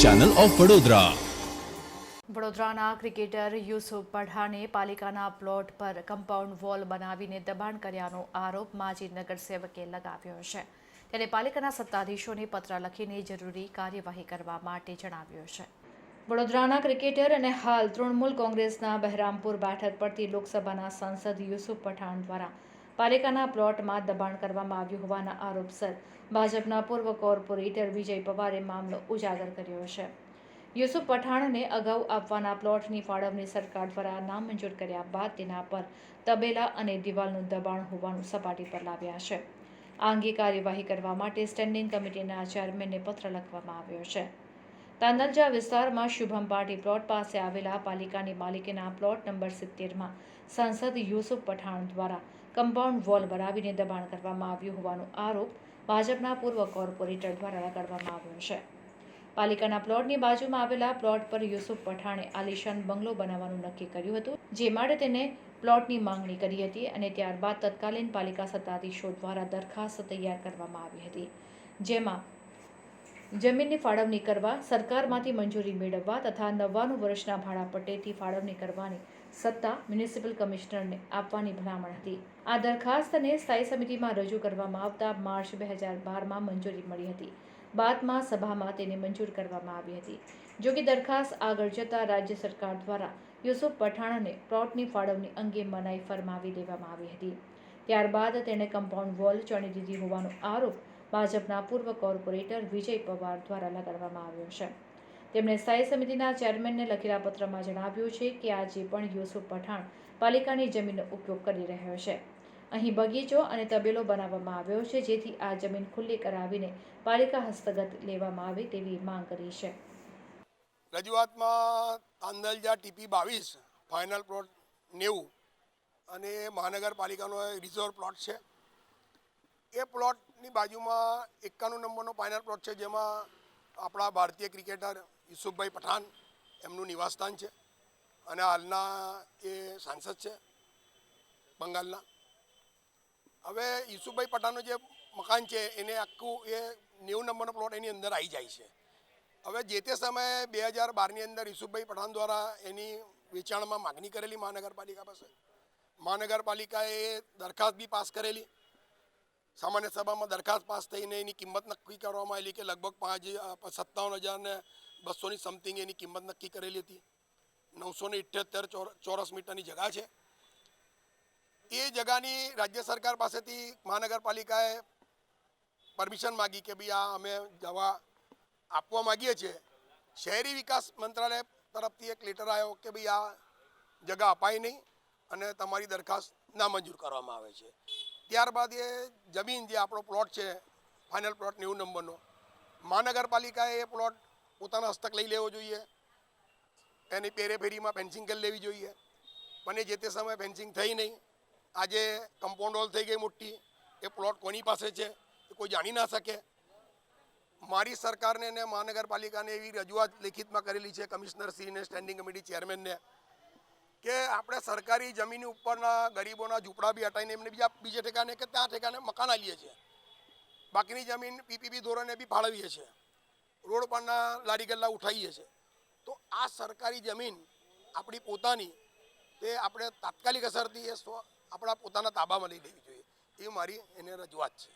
Channel of Vadodara. વડોદરાના cricketer Yusuf પઠાણે પાલિકાના plot પર કમ્પાઉન્ડ વોલ બનાવીને દબાણ કર્યાનો આરોપ માજી નગરસેવકે લગાવ્યો છે। તેને પાલિકાના સત્તાધીશોને પત્ર લખીને જરૂરી કાર્યવાહી કરવા માટે જણાવ્યું છે। વડોદરાના ક્રિકેટર અને હાલ તૃણમૂલ કોંગ્રેસના બહેરામપુર બેઠક પરથી લોકસભાના સાંસદ યુસુફ પઠાણ દ્વારા પાલિકાના પ્લોટમાં દબાણ કરવામાં આવ્યું હોવાના આરોપસર ભાજપના પૂર્વ કોર્પોરેટર વિજય પવારે મામલો ઉજાગર કર્યો છે। યુસુફ પઠાણને અગાઉ આપવાના પ્લોટની ફાળવણી સરકાર દ્વારા નામંજૂર કર્યા બાદ તેના પર તબેલા અને દિવાલનું દબાણ હોવાનું સપાટી પર લાવ્યા છે। આ અંગે કાર્યવાહી કરવા માટે સ્ટેન્ડિંગ કમિટીના ચેરમેનને પત્ર લખવામાં આવ્યો છે। તાંદલજા વિસ્તારમાં શુભમ પાર્ટી પ્લોટ પાસે આવેલા પાલિકાની માલિકીના પ્લોટ નંબર 70માં સાંસદ યુસુફ પઠાણ દ્વારા કમ્પાઉન્ડ વોલ બનાવીને દબાણ કરવામાં આવ્યું હોવાનો આરોપ ભાજપના પૂર્વ કોર્પોરેટર દ્વારા લગાડવામાં આવ્યો છે। પાલિકાના પ્લોટની બાજુમાં આવેલા પ્લોટ પર યુસુફ પઠાણે આલિશાન બંગલો બનાવવાનું નક્કી કર્યું હતું, જે માટે તેને પ્લોટની માંગણી કરી હતી અને ત્યારબાદ તત્કાલીન પાલિકા સત્તાધીશો દ્વારા દરખાસ્ત તૈયાર કરવામાં આવી હતી, જેમાં જમીનની ફાળવણી કરવા, સરકારમાંથી મંજૂરી મેળવવા તથા 99 વર્ષના ભાડાપટ્ટેથી ફાળવણી કરવાની સત્તા મ્યુનિસિપલ કમિશનરને આપવાની ભલામણ હતી। આ દરખાસ્તને સ્થાયી સમિતિમાં રજૂ કરવામાં આવતા માર્ચ 2012માં મંજૂરી મળી હતી। બાદમાં સભામાં તેને મંજૂર કરવામાં આવી હતી। જો કે દરખાસ્ત આગળ જતા રાજ્ય સરકાર દ્વારા યુસુફ પઠાણને પ્લોટની ફાળવણી અંગે મનાઈ ફરમાવી દેવામાં આવી હતી। ત્યારબાદ તેણે કમ્પાઉન્ડ વોલ ચણી દીધી હોવાનો આરોપ ભાજપના પૂર્વ કોર્પોરેટર વિજય પવાર દ્વારા લગાડવામાં આવ્યો છે। તેમણે સ્થાયી સમિતિના ચેરમેનને લખેલા પત્રમાં જણાવ્યું છે કે આજે પણ યુસુફ પઠાણ પાલિકાની જમીનનો ઉપયોગ કરી રહ્યો છે। અહીં બગીચો અને તબેલો બનાવવામાં આવ્યો છે, જેથી આ જમીન ખુલ્લી કરાવીને પાલિકા હસ્તગત લેવામાં આવે તેવી માંગ કરી છે। રજૂઆતમાં તાંદલજા ટીપી 22 ફાઇનલ પ્લોટ 90 અને મહાનગરપાલિકાનો રિઝર્વ પ્લોટ છે। એ પ્લોટની બાજુમાં 91 નંબરનો ફાઇનલ પ્લોટ છે, જેમાં આપણા ભારતીય ક્રિકેટર યુસુફભાઈ પઠાણ એમનું નિવાસસ્થાન છે અને હાલના એ સાંસદ છે બંગાળના। હવે યુસુફભાઈ પઠાણનું જે મકાન છે એને આખું એ 90 નંબરનો પ્લોટ એની અંદર આવી જાય છે। હવે જે તે સમયે 2012ની અંદર યુસુફભાઈ પઠાણ દ્વારા એની વેચાણમાં માગણી કરેલી મહાનગરપાલિકા પાસે। મહાનગરપાલિકાએ દરખાસ્ત બી પાસ કરેલી, સામાન્ય સભામાં દરખાસ્ત પાસ થઈને એની કિંમત નક્કી કરવામાં આવેલી કે લગભગ 57,200ની સમથિંગ એની કિંમત નક્કી કરેલી હતી। 978 ચોરસ મીટરની જગા છે। એ જગાની રાજ્ય સરકાર પાસેથી મહાનગરપાલિકાએ પરમિશન માગી કે ભાઈ આ અમે જવા આપવા માગીએ છીએ। શહેરી વિકાસ મંત્રાલય તરફથી એક લેટર આવ્યો કે ભાઈ આ જગા અપાય નહીં અને તમારી દરખાસ્ત નામંજૂર કરવામાં આવે છે। ત્યારબાદ એ જમીન જે આપણો પ્લોટ છે ફાઇનલ પ્લોટ 90 નંબરનો, મહાનગરપાલિકાએ એ પ્લોટ પોતાના હસ્તક લઈ લેવો જોઈએ, એની પેરેફેરીમાં ફેન્સિંગ કરી લેવી જોઈએ, પણ એ જે તે સમયે ફેન્સિંગ થઈ નહીં। આજે કમ્પાઉન્ડ વોલ થઈ ગઈ મોટી, એ પ્લોટ કોની પાસે છે એ કોઈ જાણી ના શકે। મારી સરકારને અને મહાનગરપાલિકાને એવી રજૂઆત લેખિતમાં કરેલી છે કમિશનરશ્રીને, સ્ટેન્ડિંગ કમિટી ચેરમેનને, કે આપણે સરકારી જમીન ઉપરના ગરીબોના ઝૂંપડા બી હટાવીને એમને બીજે ઠેકાને કે ત્યાં ઠેકાને મકાન આલીએ છીએ, બાકીની જમીન પીપીપી ધોરણે બી ફાળવીએ છીએ, રોડ પરના લારી ગલ્લા ઉઠાવીએ છીએ। તો આ સરકારી જમીન આપણી પોતાની તે આપણે તાત્કાલિક અસરથી એ આપણા પોતાના તાબામાં લઈ લેવી જોઈએ, એ મારી એને રજૂઆત છે।